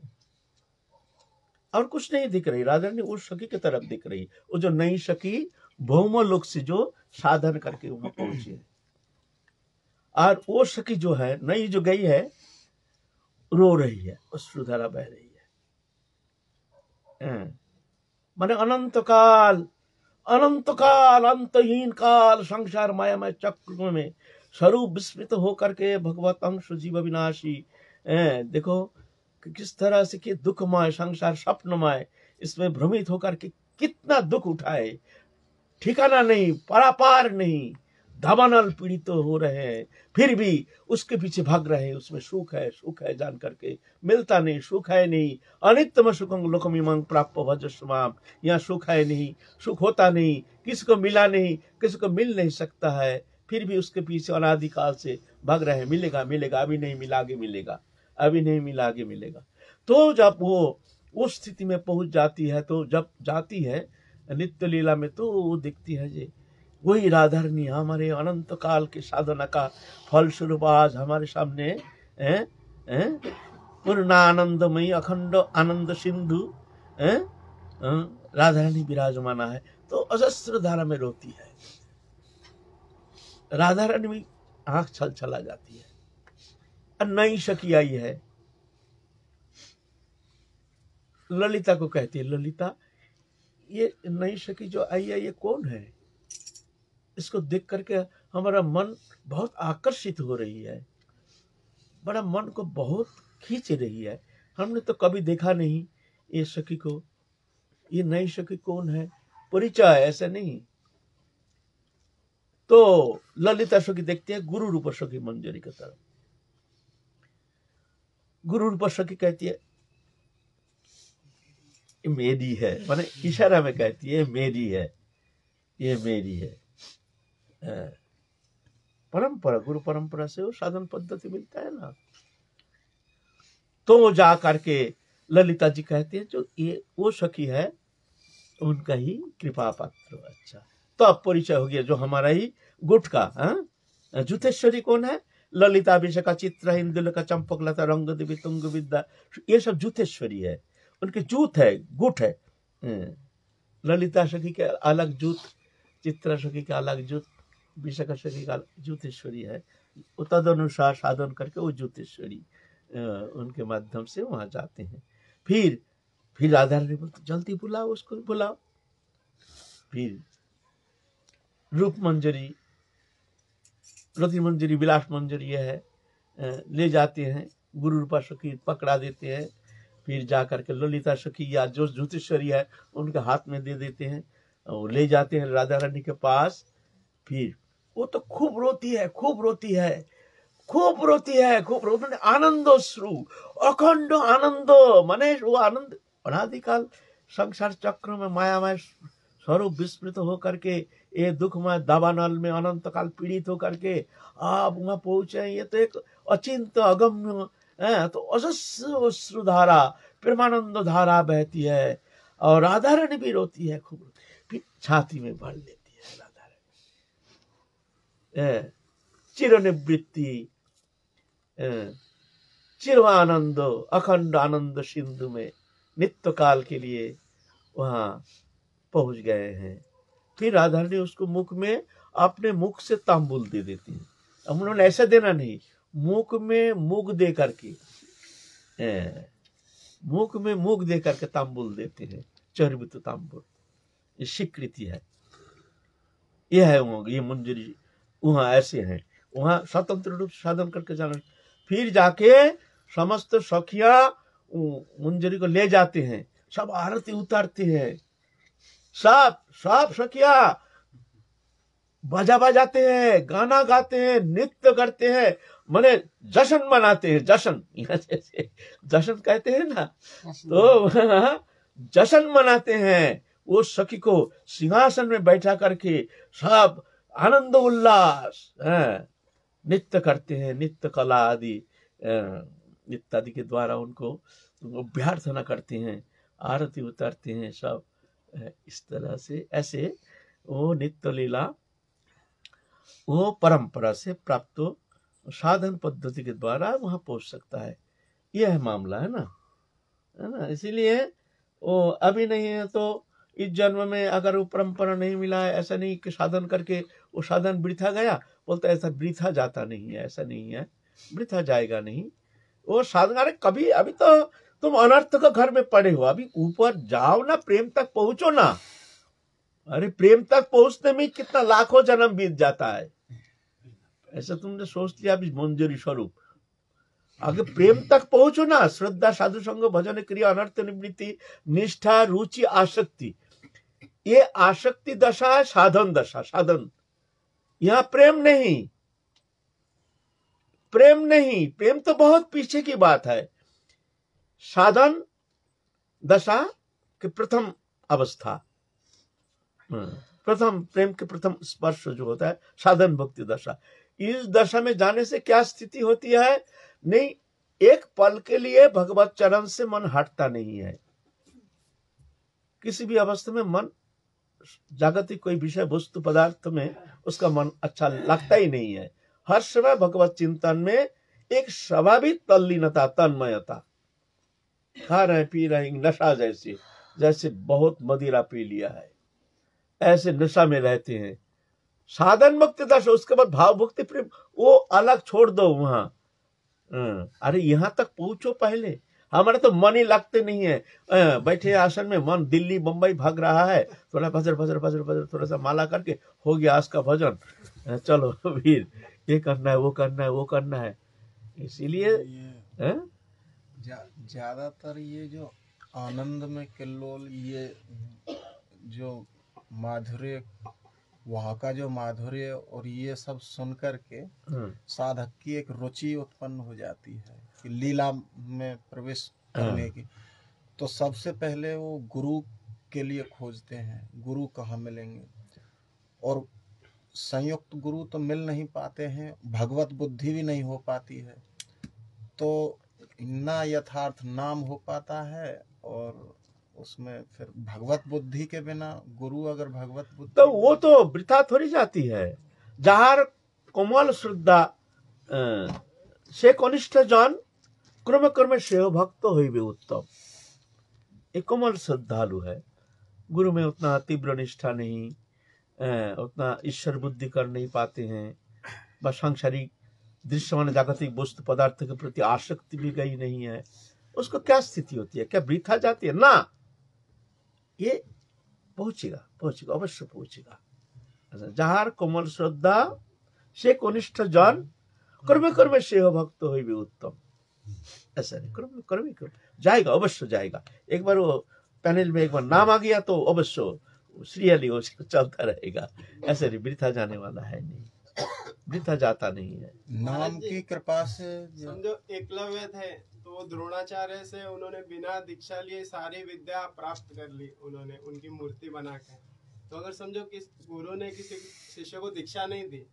और कुछ नहीं दिख रही। राधा रानी उस सखी की तरफ दिख रही, वो जो नई सखी भौम लोक से जो साधन करके वहां पहुंची है। और वो सखी जो है नई जो गई है, रो रही है, अश्रुधारा बह रही है। माने अनंत काल अंतहीन काल संसार मायामय चक्र में स्वरूप विस्मृत होकर के भगवत अंश जीव विनाशी, देखो किस तरह से कि दुखमय संसार स्वप्नमय, इसमें भ्रमित होकर के कितना दुख उठाए, ठिकाना नहीं, परापार नहीं, दावानल पीड़ित हो रहे हैं, फिर भी उसके पीछे भाग रहे हैं। उसमें सुख है जान करके मिलता नहीं, सुख है नहीं। अनित्यम सुखं लोकमिमं प्राप्य भजस्माम, यहाँ सुख है नहीं, सुख होता नहीं, किसी को मिला नहीं, किसी को मिल नहीं सकता है, फिर भी उसके पीछे अनादिकाल से भाग रहे हैं। मिलेगा मिलेगा, अभी नहीं मिला आगे मिलेगा, अभी नहीं मिला आगे मिलेगा। तो जब वो उस स्थिति में पहुंच जाती है, तो जब जाती है नित्य लीला में, तो वो देखती है जे वही राधारणी हमारे अनंत काल की साधना का फल स्वरूप आज हमारे सामने पूर्ण आनंदमयी अखंड आनंद सिंधु राधारानी विराजमाना है। तो अजस्त्र धारा में रोती है राधारानी में, आंख छल छला जाती है। और नई सखी आई है, ललिता को कहती है, ललिता ये नई सखी जो आई है ये कौन है? इसको देख करके हमारा मन बहुत आकर्षित हो रही है, बड़ा मन को बहुत खींच रही है। हमने तो कभी देखा नहीं ये सखी को, ये नई सखी कौन है, परिचय ऐसा नहीं। तो ललिता सखी देखती है गुरु रूप सखी मंजरी की तरफ। गुरु रूप सखी कहती है ये मेरी है, माने इशारा में कहती है मेरी है, ये मेरी है। परंपरा, गुरु परंपरा से वो साधन पद्धति मिलता है ना। तो जा करके ललिता जी कहते हैं जो ये वो सखी है उनका ही कृपा पात्र। अच्छा, तो अब परिचय हो गया जो हमारा ही गुट का। जुथेश्वरी कौन है? ललिता विशाखा चित्रा इंदुल का चंपक लता रंग देवी तुंग विद्या, ये सब जुथेश्वरी है, उनके जूथ है, गुट है। ललिता सखी के अलग जूथ, चित्रा सखी का अलग जूथ, विशाखा सखी का जूथेश्वरी है। तद अनुसार साधन करके वो जूथेश्वरी उनके माध्यम से वहां जाते हैं। फिर राधा रानी बोलते जल्दी बुलाओ, उसको बुलाओ। फिर रूप मंजरी, रति मंजरी, विलास मंजरी ये है, ले जाते हैं। गुरु रूपा सखी पकड़ा देते हैं। फिर जा करके ललिता सखी या जो ज्योतिश्वरी है उनके हाथ में दे देते हैं और ले जाते हैं राधा रानी के पास। फिर वो तो खूब रोती है, खूब रोती है, खूब रोती है, खूब रोती, आनंदोश्रु, अखंड आनंद। माने वो आनंद अनादिकाल संसार चक्र में मायामय स्वरूप विस्मृत होकर के ये दुखमय दावानल में अनंत काल पीड़ित होकर के आप वहां पहुंचे। ये तो एक अचिंत अगम्य है। तो अजस्र धारा, प्रेमानंद धारा बहती है और राधा रानी भी रोती है खूब। फिर छाती में भर लेती है राधा रानी। चिरनिवृत्ति, चिर आनंद, अखंड आनंद सिंधु में नित्य काल के लिए वहां पहुंच गए हैं। फिर राधा रानी उसको मुख में अपने मुख से तांबुल दे देती है। अब उन्होंने ऐसा देना नहीं, मुख में मुख दे करके, मुख में मुख दे करके तांबुल देते हैं, चरबित तांबुल। ये स्वीकृति है, यह है ये मंजरी। वहां ऐसे हैं, वहां स्वतंत्र रूप से साधन करके जाना। फिर जाके समस्त सखिया मंजरी को ले जाते हैं, सब आरती उतारते हैं, सब सखिया बाजा बजाते हैं, गाना गाते हैं, नृत्य करते हैं, माने जश्न मनाते हैं। जश्न, जैसे जश्न कहते हैं ना, तो जश्न मनाते हैं। वो सखी को सिंहासन में बैठा करके सब आनंद उल्लास नृत्य करते हैं। नृत्य कला आदि इत्यादि के द्वारा उनको अभ्यर्थना करते हैं, आरती उतारते हैं सब। इस तरह से ऐसे वो नित्य लीला वो परंपरा से प्राप्त साधन पद्धति के द्वारा वहां पहुंच सकता है। यह मामला है ना। इसीलिए वो अभी नहीं है तो इस जन्म में अगर वो परंपरा नहीं मिला है, ऐसा नहीं कि साधन करके वो साधन वृथा गया। बोलता ऐसा वृथा जाता नहीं है, ऐसा नहीं है, वृथा जाएगा नहीं वो साधन। अरे कभी अभी तो तुम अनर्थ का घर में पड़े हो, अभी ऊपर जाओ ना, प्रेम तक पहुंचो ना। अरे प्रेम तक पहुंचने में कितना लाखों जन्म बीत जाता है। ऐसा तुमने सोच लिया अभी मंजरी स्वरूप, आगे प्रेम तक पहुंचो ना। श्रद्धा, साधु संग, भजन, क्रिया, अनर्थ निवृत्ति, निष्ठा, रुचि, आसक्ति, ये आसक्ति दशा है साधन दशा। साधन यहाँ प्रेम नहीं, प्रेम नहीं, प्रेम तो बहुत पीछे की बात है। साधन दशा के प्रथम अवस्था, प्रथम प्रेम के प्रथम स्पर्श जो होता है साधन भक्ति दशा। इस दशा में जाने से क्या स्थिति होती है? नहीं, एक पल के लिए भगवत चरण से मन हटता नहीं है। किसी भी अवस्था में मन जागतिक कोई विषय वस्तु पदार्थ में उसका मन अच्छा लगता ही नहीं है। हर समय भगवत चिंतन में एक स्वाभाविक तल्लीनता, तन्मयता, खा रहे पी रहे नशा जैसे, जैसे बहुत मदिरा पी लिया है ऐसे नशा में रहते हैं। साधन मुक्ति दशा, उसके बाद भाव भक्ति प्रेम, वो अलग छोड़ दो वहां। अरे यहाँ तक पहुंचो पहले। हमारे तो मन ही लगते नहीं है। बैठे आसन में मन दिल्ली बंबई भाग रहा है, थोड़ा भजर भजर भजर भजर थोड़ा सा माला करके हो गया आज का भजन, चलो वीर ये करना है वो करना है वो करना है। इसीलिए ज्यादातर ये जो आनंद में किल्लोल, ये जो माधुर्य, वहाँ का जो माधुर्य और ये सब सुन करके साधक की एक रुचि उत्पन्न हो जाती है कि लीला में प्रवेश करने की। तो सबसे पहले वो गुरु के लिए खोजते हैं, गुरु कहाँ मिलेंगे, और संयुक्त गुरु तो मिल नहीं पाते हैं, भगवत बुद्धि भी नहीं हो पाती है, तो ना यथार्थ नाम हो पाता है, और उसमें फिर भगवत बुद्धि के बिना गुरु अगर भगवत बुद्धि तो वो तो वृथा थोड़ी जाती है। जहार कोमल श्रद्धा से कनिष्ठ जन क्रम क्रम से भक्त होइबे उत्तम। एक कोमल श्रद्धालु है, गुरु में उतना तीव्र निष्ठा नहीं, उतना ईश्वर बुद्धि कर नहीं पाते हैं, बस सांसारिक दृश्यमान जागतिक वस्तु पदार्थ के प्रति आसक्ति भी गई नहीं है, उसको क्या स्थिति होती है? क्या वृथा जाती है? ना, ये पहुंचेगा, पहुंचेगा, अवश्य पहुंचेगा। जहार कोमल श्रद्धा से कनिष्ठ जन कर्म कर्म से भक्त होइबे उत्तम। ऐसा नहीं, कर्म कर्म कर्म जाएगा, अवश्य जाएगा। एक बार वो पैनल में एक बार नाम आ गया तो अवश्य सीरियली वो चलता रहेगा। ऐसे नहीं, वृथा जाने वाला है नहीं, वृथा जाता नहीं है। नाम की कृपा से समझो एकलव्य थे तो वो द्रोणाचार्य से उन्होंने बिना दीक्षा लिए सारी विद्या प्राप्त कर ली, उन्होंने उनकी मूर्ति बना के। तो अगर समझो कि गुरु ने किसी शिष्य को दीक्षा नहीं दी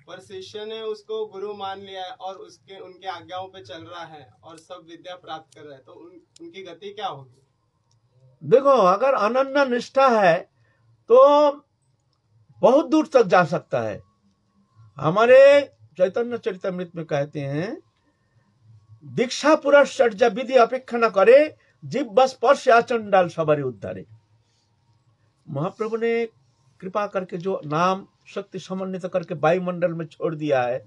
पर शिष्य ने उसको गुरु मान लिया है और उसके उनके आज्ञाओं पे चल रहा है और सब विद्या प्राप्त कर रहा है, तो उनकी गति क्या होगी? देखो, अगर अनन्य निष्ठा है तो बहुत दूर तक जा सकता है। हमारे चैतन्य चरितमृत में कहते हैं, दीक्षा पुरस्चर्या विधि अपेक्षा न करे, जीव बस स्पर्श आचरण डाल सबारे उद्धारे। महाप्रभु ने कृपा करके जो नाम शक्ति समन्वित करके वायुमंडल में छोड़ दिया है,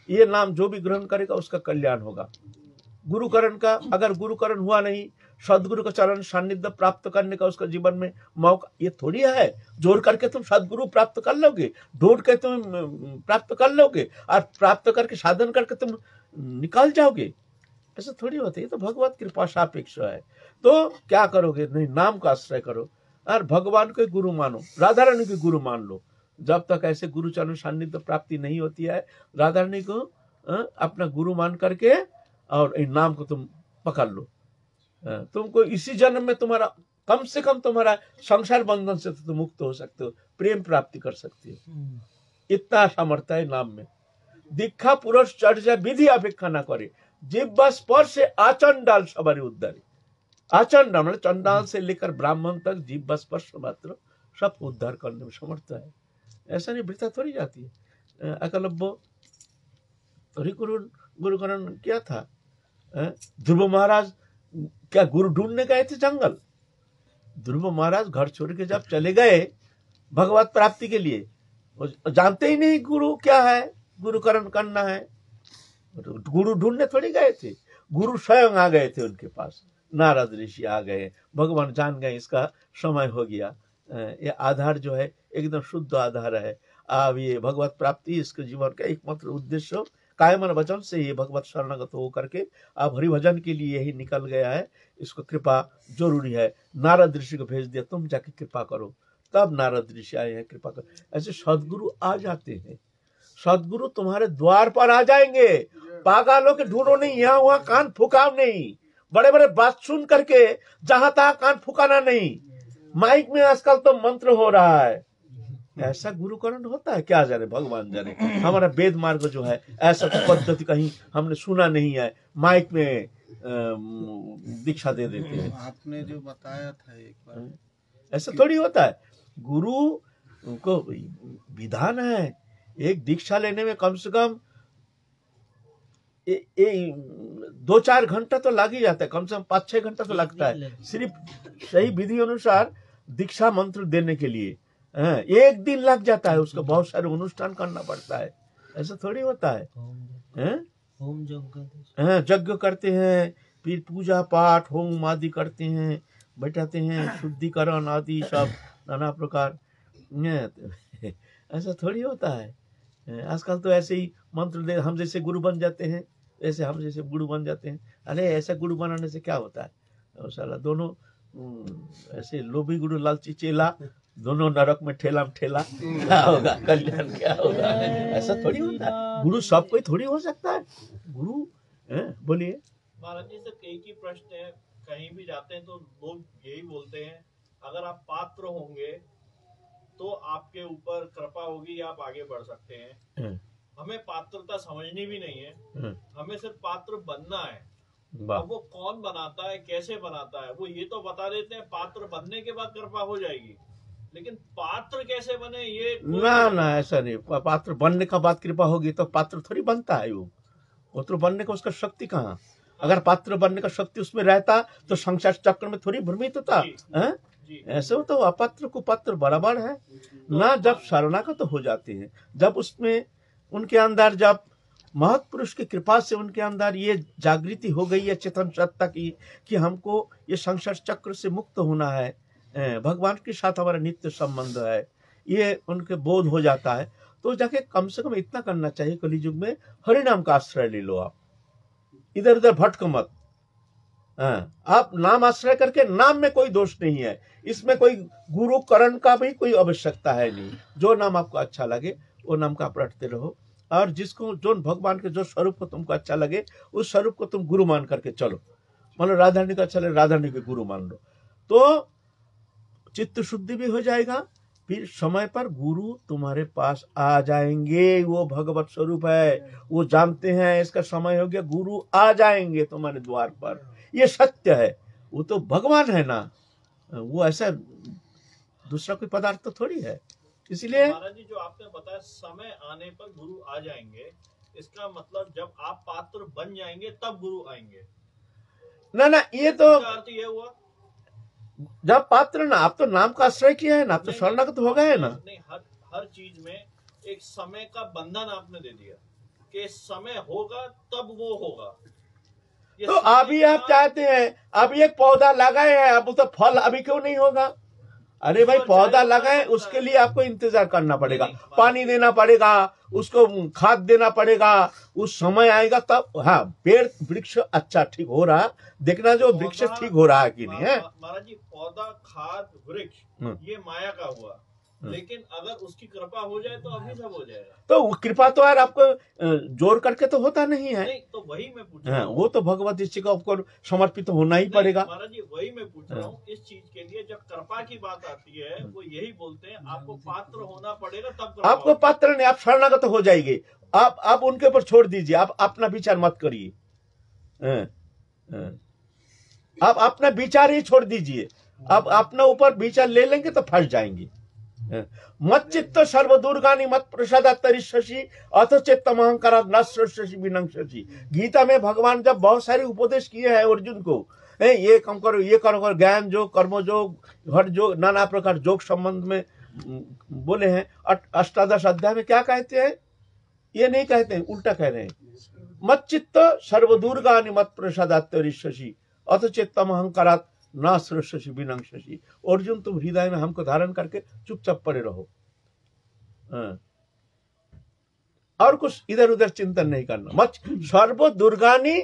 ये नाम जो भी ग्रहण करेगा उसका कल्याण होगा। गुरुकरण का, अगर गुरुकरण हुआ नहीं, सदगुरु का चरण सान्निध्य प्राप्त करने का उसका जीवन में मौका, ये थोड़ी है जोर करके तुम सदगुरु प्राप्त कर लोगे, ढूंढ के तुम प्राप्त कर लोगे और प्राप्त करके साधन करके तुम निकाल जाओगे, ऐसा थोड़ी होता है। ये तो भगवत कृपा सापेक्ष है। तो क्या करोगे? नहीं, नाम का आश्रय करो और भगवान को गुरु मानो, राधा रानी को गुरु मान लो। जब तक ऐसे गुरु चरण सान्निध्य प्राप्ति नहीं होती है, राधा रानी को अपना गुरु मान करके और इन नाम को तुम पकड़ लो। तुमको इसी जन्म में तुम्हारा कम से कम तुम्हारा संसार बंधन से तो तुम मुक्त हो सकते हो, प्रेम प्राप्ति कर सकते हो। इतना सामर्थ्य है नाम में। दीक्षा पुरस्चर्या विधि अपेक्षा न करे, जिह्वा स्पर्श से आचरण डाल सबारे उद्धारे। आचरण डाल मतलब चंडाल से लेकर ब्राह्मण तक जिह्वा स्पर्श मात्र सब उद्धार करने में समर्थ है। ऐसा नहीं, वृथा थोड़ी जाती है। एकलव्य गुरुकरण क्या था? ध्रुव महाराज क्या गुरु ढूंढने गए थे जंगल? ध्रुव महाराज घर छोड़ के जब चले गए भगवत प्राप्ति के लिए, जानते ही नहीं गुरु क्या है, गुरुकरण करना है। गुरु ढूंढने थोड़ी गए थे, गुरु स्वयं आ गए थे उनके पास। नारद ऋषि आ गए, भगवान जान गए इसका समय हो गया। ये आधार जो है एकदम शुद्ध आधार है। अब ये भगवत प्राप्ति इसके जीवन का एकमात्र उद्देश्य कायमन वचन से ये भगवत शरणागत हो करके अब हरिभजन के लिए यही निकल गया है। इसको कृपा जरूरी है। नारद ऋषि को भेज दिया, तुम जाके कृपा करो। तब नारद ऋषि आए हैं कृपा कर। ऐसे सदगुरु आ जाते हैं, सदगुरु तुम्हारे द्वार पर आ जाएंगे। पागलों के ढूंढो नहीं, यहाँ वहां कान फुकाव नहीं, बड़े बड़े बात सुन करके जहां तहां कान फुकाना नहीं। माइक में आजकल तो मंत्र हो रहा है, ऐसा गुरुकरण होता है क्या जाने, भगवान जाने। हमारा वेद मार्ग जो है ऐसा पद्धति कहीं हमने सुना नहीं है, माइक में दीक्षा दे देते हैं। आपने जो बताया था एक बार, ऐसा थोड़ी होता है। गुरु को विधान है, एक दीक्षा लेने में कम से कम 2-4 घंटा तो लग ही जाता है, कम से कम 5-6 घंटा तो लगता है सिर्फ सही विधि अनुसार दीक्षा मंत्र देने के लिए। एक दिन लग जाता है, उसका बहुत सारे अनुष्ठान करना पड़ता है, ऐसा थोड़ी होता है। होम यज्ञ करते हैं, फिर पूजा पाठ होम आदि करते हैं, बैठाते हैं, शुद्धिकरण आदि सब नाना प्रकार। ऐसा थोड़ी होता है। आजकल तो ऐसे ही मंत्र दे, हम जैसे गुरु बन जाते हैं, ऐसे हम जैसे गुरु बन जाते हैं। अरे ऐसा गुरु बनाने से क्या होता है, साला दोनों ऐसे लोभी गुरु लालची चेला, दोनों नरक में ठेला क्या होगा, कल्याण क्या होगा, ऐसा थोड़ी होता है। गुरु सब कोई थोड़ी हो सकता है गुरु। बोलिए महाराज जी, सिर्फ एक ही प्रश्न है, कहीं भी जाते हैं तो लोग यही बोलते हैं, अगर आप पात्र होंगे तो आपके ऊपर कृपा होगी, आप आगे बढ़ सकते हैं। हमें पात्रता समझनी भी नहीं है, हमें सिर्फ पात्र बनना है। अब वो कौन बनाता है, कैसे बनाता है, वो ये तो बता देते हैं, पात्र बनने के बाद कृपा हो जाएगी, लेकिन पात्र कैसे बने ये ना ऐसा नहीं। पात्र बनने का बाद कृपा होगी तो पात्र थोड़ी बनता है। वो तो बनने का उसका शक्ति कहाँ, अगर पात्र बनने का शक्ति उसमें रहता तो संसार चक्र में थोड़ी भ्रमित होता। ऐसे हो तो अपात्र को पात्र बराबर है ना। जब शरणागत हो जाते हैं, जब उसमें उनके अंदर, जब महत्पुरुष की कृपा से उनके अंदर ये जागृति हो गई है चेतन सत्ता की कि हमको ये संसार चक्र से मुक्त होना है, भगवान के साथ हमारा नित्य संबंध है, ये उनके बोध हो जाता है, तो जाके कम से कम इतना करना चाहिए कलियुग में, हरि नाम का आश्रय ले लो। आप इधर उधर भटको मत। आप नाम आश्रय करके, नाम में कोई दोष नहीं है, इसमें कोई गुरु करण का भी कोई आवश्यकता है नहीं। जो नाम आपको अच्छा लगे वो नाम का आप रटते रहो, और जिसको जो भगवान के जो स्वरूप को तुमको अच्छा लगे उस स्वरूप को तुम गुरु मान करके चलो। मान लो राधारणी का अच्छा लगे, राधारणी के गुरु मान लो, तो चित्त शुद्धि भी हो जाएगा। फिर समय पर गुरु तुम्हारे पास आ जाएंगे, वो भगवत स्वरूप है, वो जानते हैं इसका समय हो गया, गुरु आ जाएंगे तुम्हारे द्वार पर, ये सत्य है। वो तो भगवान है ना, वो ऐसा दूसरा कोई पदार्थ तो थोड़ी है। इसलिए महाराज जी, जो आपने बताया समय आने पर गुरु आ जाएंगे, इसका मतलब जब आप पात्र बन जाएंगे तब गुरु आएंगे ना, ये तो अर्थ ये हुआ, जब पात्र ना, आप तो नाम का आश्रय किया है ना, आप तो शरणागत हो गए ना। नहीं, हर चीज में एक समय का बंधन आपने दे दिया कि समय होगा तब वो होगा। तो अभी आप चाहते हैं, अभी एक पौधा लगाए हैं, अब तो फल अभी क्यों नहीं होगा? अरे भाई, पौधा लगाए उसके लिए आपको इंतजार करना पड़ेगा, पानी देना पड़ेगा, उसको खाद देना पड़ेगा, उस समय आएगा तब। हाँ, पेड़ वृक्ष अच्छा ठीक हो रहा, देखना जो वृक्ष ठीक हो रहा है कि नहीं है। महाराज जी, पौधा, खाद, वृक्ष ये माया का हुआ, लेकिन अगर उसकी कृपा हो जाए तो अभी सब हो जाएगा। तो वो कृपा तो यार आपको जोर करके तो होता नहीं है। नहीं, तो वही मैं पूछ रहा हूँ, वो तो भगवत इच्छा का आपको समर्पित होना ही पड़ेगा। महाराज जी, वही मैं पूछ रहा हूँ, इस चीज के लिए जब कृपा की बात आती है वो यही बोलते हैं आपको पात्र होना पड़ेगा तब कृपा आपको पात्र नहीं, आप शरणागत हो जाएंगे। आप उनके ऊपर छोड़ दीजिए, आप अपना विचार मत करिए, आप अपना विचार ही छोड़ दीजिए। आप अपना ऊपर विचार ले लेंगे तो फंस जाएंगे। मत चित्त सर्वदुर्गानी मत प्रसाद तरिष्यसि अथ चित्तम अहंकार नश्यसि विनश्यसि। गीता में भगवान जब बहुत सारे उपदेश किए हैं अर्जुन को, ये काम करो, ये करो, ज्ञान योग, कर्म योग, हर योग, नाना प्रकार योग संबंध में बोले हैं। 18 अध्याय में क्या कहते हैं? ये नहीं कहते हैं, उल्टा कह रहे हैं। मत चित्त सर्वदुर्गानी मत प्रसाद तरिष्यसि अथ चित्तम अहंकार ना सृष्टि विनश्यसि। अर्जुन, तुम हृदय में हमको धारण करके चुपचाप पड़े रहो, और कुछ इधर उधर चिंतन नहीं करना। मत सर्व दुर्गानी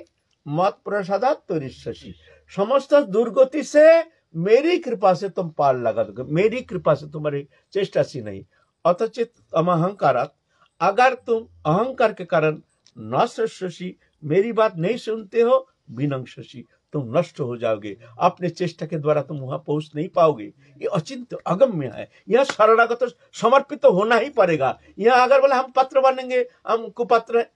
मत प्रसादात तरिष्यसि। समस्त दुर्गति से मेरी कृपा से तुम पार लगा दोगे, मेरी कृपा से, तुम्हारी चेष्टा से नहीं। अथचित अहंकारात, अगर तुम अहंकार के कारण न शशि, मेरी बात नहीं सुनते हो, विनंग शशि, तुम नष्ट हो जाओगे। अपने चेष्टा के द्वारा तुम वहां पहुंच नहीं पाओगे। ये अचिंत्य अगम्य है। यह शरणागत समर्पित तो होना ही पड़ेगा। यह अगर बोले हम पत्र बनेंगे, हम कुपत्र है,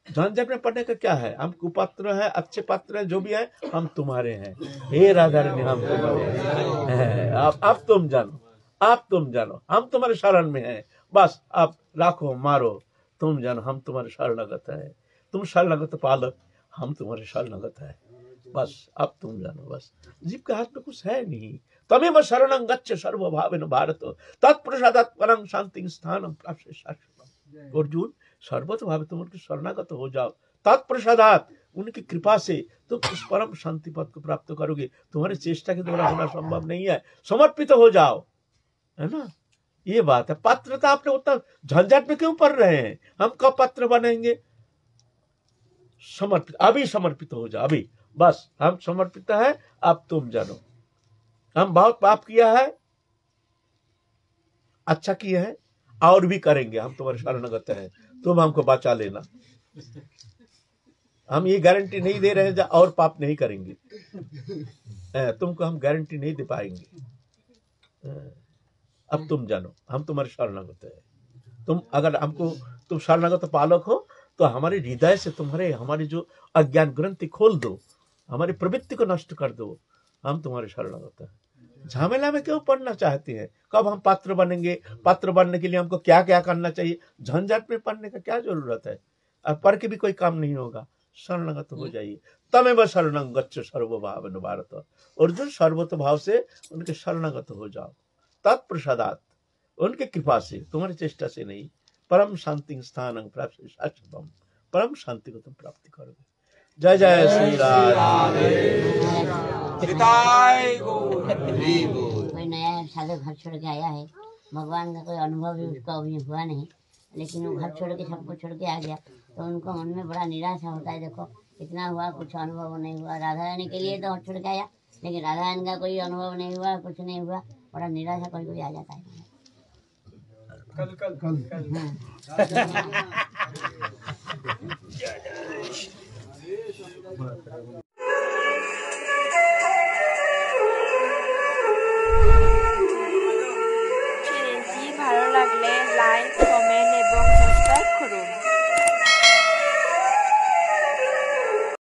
झंझट में पढ़ने का क्या है? हम कुपात्र है, अच्छे पात्र है, जो भी है, हम तुम्हारे हैं। हे राधा रानी, हम तुम्हारे हैं। अब तुम जानो, आप तुम जानो, हम तुम्हारे शरण में हैं। बस आप राखो मारो, तुम जानो हम तुम्हारे शरणागत है। तुम शरणागत पालक, हम तुम्हारे शरणागत है। बस अब तुम जानो। बस जीव के हाथ में कुछ है नहीं। तमेव शरणं गच्छ सर्वभावेन भारत, तत्प्रसादात् परं शांति स्थानं प्राप्स्ये शाश्वतम्। अर्जुन, सर्वत भाव तुम उनके शरणागत हो जाओ। तत्प्रसादात, उनकी कृपा से तुम उस परम शांति पद को प्राप्त करोगे। तुम्हारे चेष्टा के द्वारा होना संभव नहीं है। समर्पित हो जाओ, है ना? ये बात है। पात्रता आपने उतना झंझट में क्यों पड़ रहे हैं? हम कब पात्र बनेंगे? समर्पित, अभी समर्पित हो जाओ, अभी। बस हम समर्पित है। अब तुम जानो, हम बहुत पाप किया है, अच्छा किया है, और भी करेंगे। हम तुम्हारे शरणागत हैं, तुम हमको बचा लेना। हम ये गारंटी नहीं दे रहे हैं और पाप नहीं करेंगे। तुमको हम गारंटी नहीं दे पाएंगे। अब तुम जानो, हम तुम्हारे शरणागत हैं। तुम अगर हमको, तुम शरणागत पालक हो, तो हमारे हृदय से तुम्हारे हमारी जो अज्ञान ग्रंथि खोल दो, हमारी प्रवृत्ति को नष्ट कर दो। हम तुम्हारे शरणागत हैं। झमेला में क्यों पढ़ना चाहते हैं? कब हम पात्र बनेंगे? पात्र बनने के लिए हमको क्या क्या करना चाहिए? झंझट में पढ़ने का क्या जरूरत है? अब पढ़ के भी कोई काम नहीं होगा। शरणागत हो जाइए। तमेव शरणं गच्छ सर्वभावेन भारत। अर्जुन, सर्वत भाव से उनके शरणागत हो जाओ। तत्प्रसादात्, उनके कृपा से, तुम्हारी चेष्टा से नहीं। परम शांति स्थानं प्राप्स्ये शाश्वतम्, परम शांति को तुम प्राप्त करोगे। जय जय श्री राधे। कोई नया साधु घर छोड़ के आया है, भगवान का कोई अनुभव भी उसको अभी हुआ नहीं, लेकिन वो घर छोड़ के सबको छोड़ के आ गया, तो उनको मन में बड़ा निराशा होता है। देखो इतना हुआ, कुछ अनुभव नहीं हुआ। राधा रानी के लिए तो घर छोड़ के आया, लेकिन राधा रानी का कोई अनुभव नहीं हुआ, कुछ नहीं हुआ, बड़ा निराशा कभी कभी आ जाता है। कल कल कल हाँ।